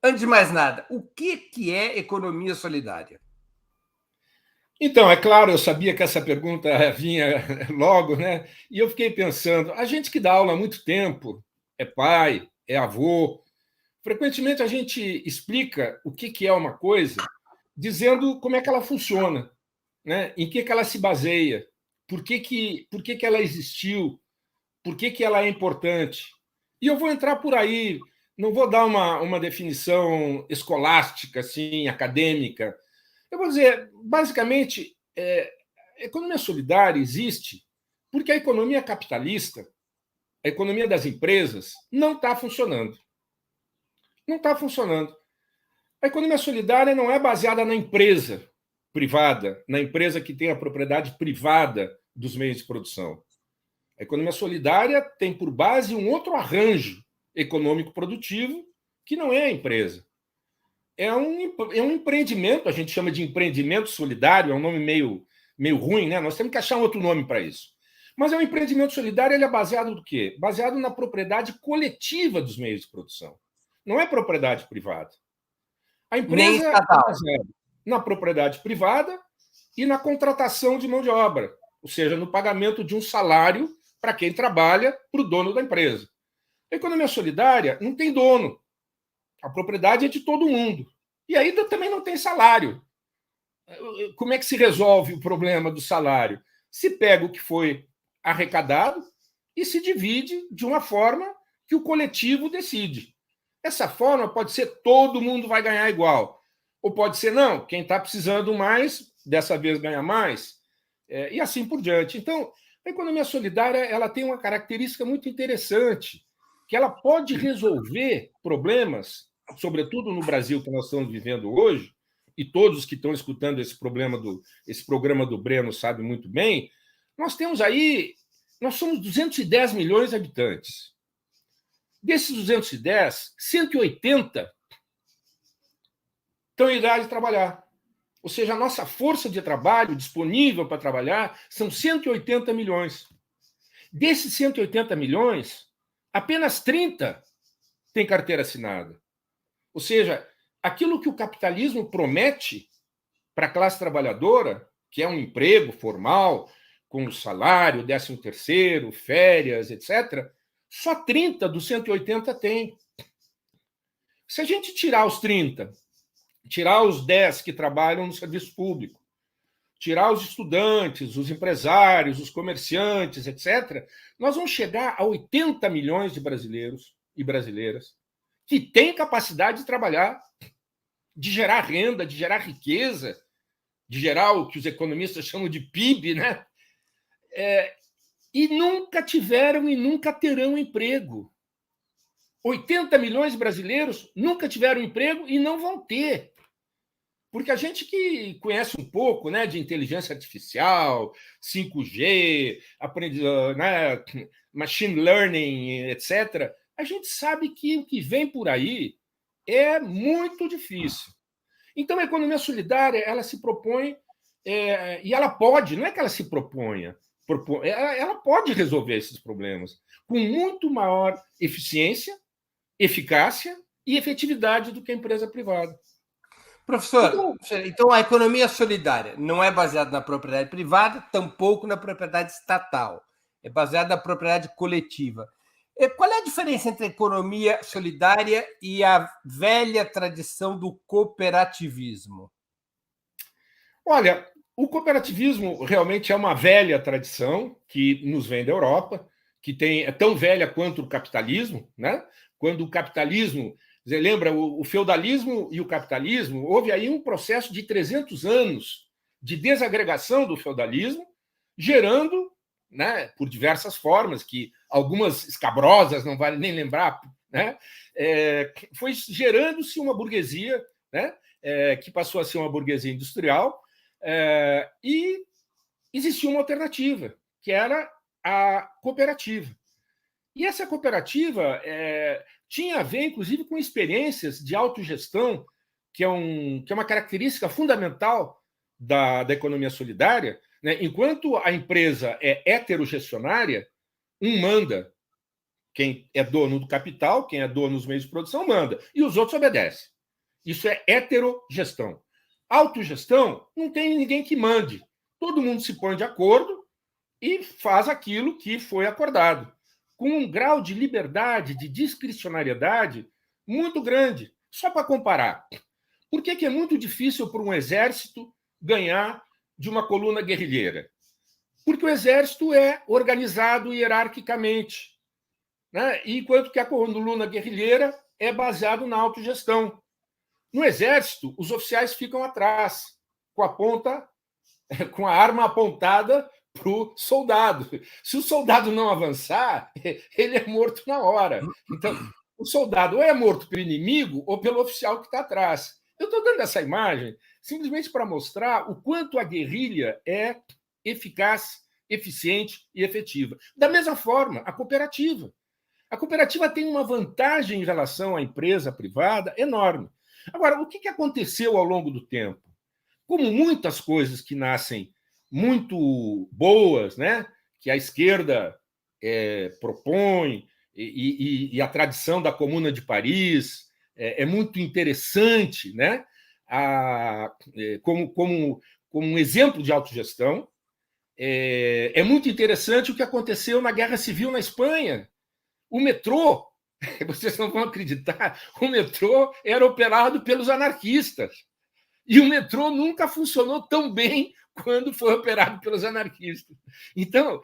Antes de mais nada, o que é economia solidária? Então, é claro, eu sabia que essa pergunta vinha logo, né? E eu fiquei pensando, a gente que dá aula há muito tempo, é pai, é avô, frequentemente a gente explica o que é uma coisa dizendo como é que ela funciona, né? Em que ela se baseia, por que ela existiu, por que ela é importante. E eu vou entrar por aí, não vou dar uma definição escolástica, assim, acadêmica. Eu vou dizer, basicamente, a economia solidária existe porque a economia capitalista, a economia das empresas, não está funcionando. Não está funcionando. A economia solidária não é baseada na empresa privada, na empresa que tem a propriedade privada dos meios de produção. A economia solidária tem por base um outro arranjo econômico produtivo que não é a empresa. É um empreendimento, a gente chama de empreendimento solidário, é um nome meio ruim, né? Nós temos que achar um outro nome para isso. Mas é um empreendimento solidário, ele é baseado no quê? Baseado na propriedade coletiva dos meios de produção. Não é propriedade privada. A Nem empresa é estatal. baseada na propriedade privada e na contratação de mão de obra, ou seja, no pagamento de um salário para quem trabalha para o dono da empresa. A economia solidária não tem dono. A propriedade é de todo mundo. E aí também não tem salário. Como é que se resolve o problema do salário? Se pega o que foi arrecadado e se divide de uma forma que o coletivo decide. Essa forma pode ser todo mundo vai ganhar igual. Ou pode ser, não, quem está precisando mais, dessa vez ganha mais. E assim por diante. Então, a economia solidária ela tem uma característica muito interessante, que ela pode resolver problemas, sobretudo no Brasil que nós estamos vivendo hoje, e todos que estão escutando esse programa do Breno sabem muito bem, nós somos 210 milhões de habitantes. Desses 210, 180 estão em idade de trabalhar. Ou seja, a nossa força de trabalho disponível para trabalhar são 180 milhões. Desses 180 milhões, apenas 30 têm carteira assinada. Ou seja, aquilo que o capitalismo promete para a classe trabalhadora, que é um emprego formal, com salário, 13º, férias, etc., só 30 dos 180 têm. Se a gente tirar os 30, tirar os 10 que trabalham no serviço público, tirar os estudantes, os empresários, os comerciantes, etc., nós vamos chegar a 80 milhões de brasileiros e brasileiras que têm capacidade de trabalhar, de gerar renda, de gerar riqueza, de gerar o que os economistas chamam de PIB, né? E nunca tiveram e nunca terão emprego. 80 milhões de brasileiros nunca tiveram emprego e não vão ter. Porque a gente que conhece um pouco, né, de inteligência artificial, 5G, né, machine learning, etc., a gente sabe que o que vem por aí é muito difícil. Então, a economia solidária ela se propõe, e ela pode, não é que ela se proponha, ela pode resolver esses problemas com muito maior eficiência, eficácia e efetividade do que a empresa privada. Professor, Então, então a economia solidária não é baseada na propriedade privada, tampouco na propriedade estatal. É baseada na propriedade coletiva. Qual é a diferença entre a economia solidária e a velha tradição do cooperativismo? olha, o cooperativismo realmente é uma velha tradição que nos vem da Europa, é tão velha quanto o capitalismo, né? Quando o capitalismo, você lembra, o feudalismo e o capitalismo, houve aí um processo de 300 anos de desagregação do feudalismo, gerando, né, por diversas formas, que algumas escabrosas, não vale nem lembrar, né? Foi gerando-se uma burguesia, né? Que passou a ser uma burguesia industrial, e existia uma alternativa, que era a cooperativa. E essa cooperativa tinha a ver, inclusive, com experiências de autogestão, que é uma característica fundamental da economia solidária. Né? Enquanto a empresa é heterogestionária, um manda, Quem é dono do capital, quem é dono dos meios de produção, manda. E os outros obedecem. Isso é heterogestão. Autogestão, não tem ninguém que mande. Todo mundo se põe de acordo e faz aquilo que foi acordado, com um grau de liberdade, de discricionariedade muito grande. Só para comparar, por que é muito difícil para um exército ganhar de uma coluna guerrilheira? Porque o exército é organizado hierarquicamente, né? Enquanto que a coluna guerrilheira é baseado na autogestão. No exército, os oficiais ficam atrás, com a arma apontada para o soldado. Se o soldado não avançar, ele é morto na hora. Então, o soldado ou é morto pelo inimigo ou pelo oficial que está atrás. Eu estou dando essa imagem simplesmente para mostrar o quanto a guerrilha é eficaz, eficiente e efetiva. Da mesma forma, a cooperativa. A cooperativa tem uma vantagem em relação à empresa privada enorme. Agora, o que aconteceu ao longo do tempo? Como muitas coisas que nascem muito boas, né, que a esquerda propõe, e a tradição da Comuna de Paris é muito interessante, né, como um exemplo de autogestão. É muito interessante o que aconteceu na Guerra Civil na Espanha. O metrô, vocês não vão acreditar, o metrô era operado pelos anarquistas. E o metrô nunca funcionou tão bem quando foi operado pelos anarquistas. Então,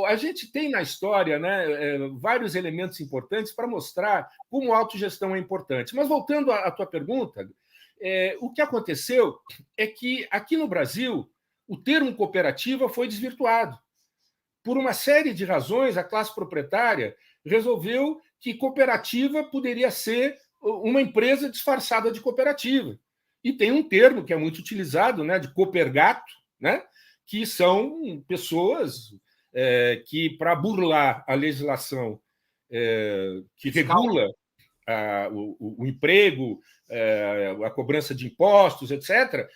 a gente tem na história, né, vários elementos importantes para mostrar como a autogestão é importante. Mas, voltando à tua pergunta, o que aconteceu é que, aqui no Brasil, o termo cooperativa foi desvirtuado. Por uma série de razões, a classe proprietária resolveu que cooperativa poderia ser uma empresa disfarçada de cooperativa. E tem um termo que é muito utilizado, né, de coopergato, né, que são pessoas que, para burlar a legislação que regula o emprego, a cobrança de impostos, etc.,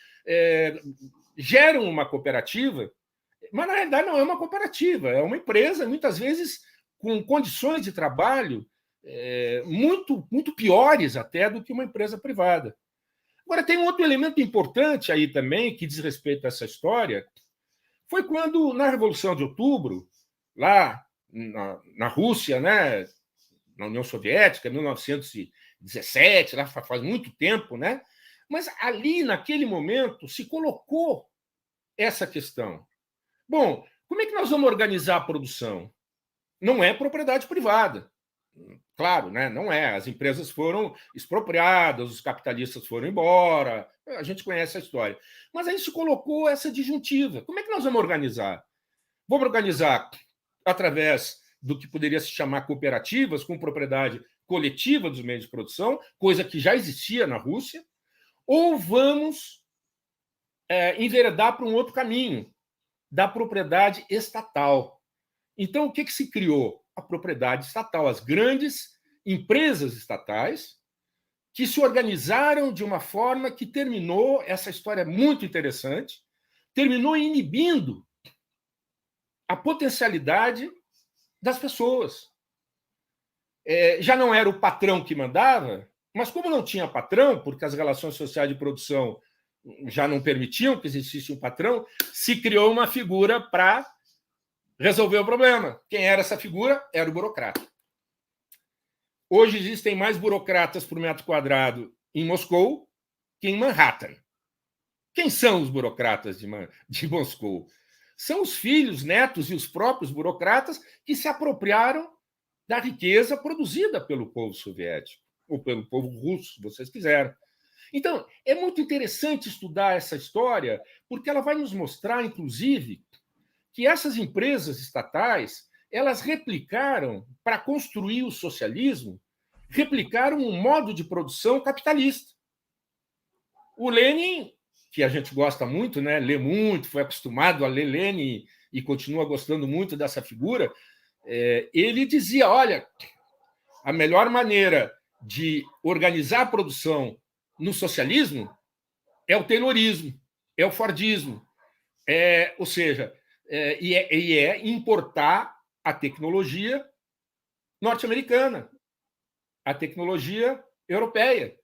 geram uma cooperativa, mas, na realidade, não é uma cooperativa, é uma empresa, muitas vezes, com condições de trabalho muito, muito piores até do que uma empresa privada. Agora, tem um outro elemento importante aí também, que diz respeito a essa história, foi quando, na Revolução de Outubro, lá na Rússia, né, na União Soviética, 1917, lá faz muito tempo, né, mas ali, naquele momento, se colocou essa questão. Bom, como é que nós vamos organizar a produção? Não é propriedade privada. Claro, né? Não é. As empresas foram expropriadas, os capitalistas foram embora, a gente conhece a história. Mas aí se colocou essa disjuntiva. Como é que nós vamos organizar? Vamos organizar através do que poderia se chamar cooperativas, com propriedade coletiva dos meios de produção, coisa que já existia na Rússia, ou vamos enveredar para um outro caminho, da propriedade estatal. Então, o que se criou? A propriedade estatal, as grandes empresas estatais que se organizaram de uma forma que terminou, essa história é muito interessante, terminou inibindo a potencialidade das pessoas. Já não era o patrão que mandava, mas como não tinha patrão, porque as relações sociais de produção já não permitiam que existisse um patrão, se criou uma figura para resolver o problema. Quem era essa figura? Era o burocrata. Hoje existem mais burocratas por metro quadrado em Moscou que em Manhattan. Quem são os burocratas de Moscou? São os filhos, netos e os próprios burocratas que se apropriaram da riqueza produzida pelo povo soviético, ou pelo povo russo, se vocês quiserem. Então, é muito interessante estudar essa história, porque ela vai nos mostrar, inclusive, que essas empresas estatais, elas replicaram, para construir o socialismo, replicaram um modo de produção capitalista. O Lenin, que a gente gosta muito, né, lê muito, foi acostumado a ler Lenin e continua gostando muito dessa figura, ele dizia, olha, a melhor maneira de organizar a produção no socialismo é o taylorismo, é o fordismo, ou seja, importar a tecnologia norte-americana, a tecnologia europeia.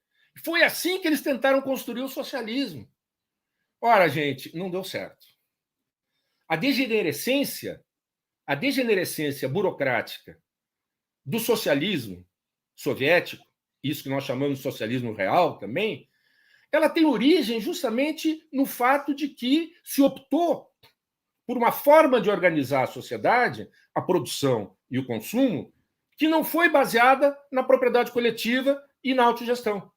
Foi assim que eles tentaram construir o socialismo. Ora, gente, não deu certo. A degenerescência burocrática do socialismo soviético, isso que nós chamamos de socialismo real também, ela tem origem justamente no fato de que se optou por uma forma de organizar a sociedade, a produção e o consumo, que não foi baseada na propriedade coletiva e na autogestão.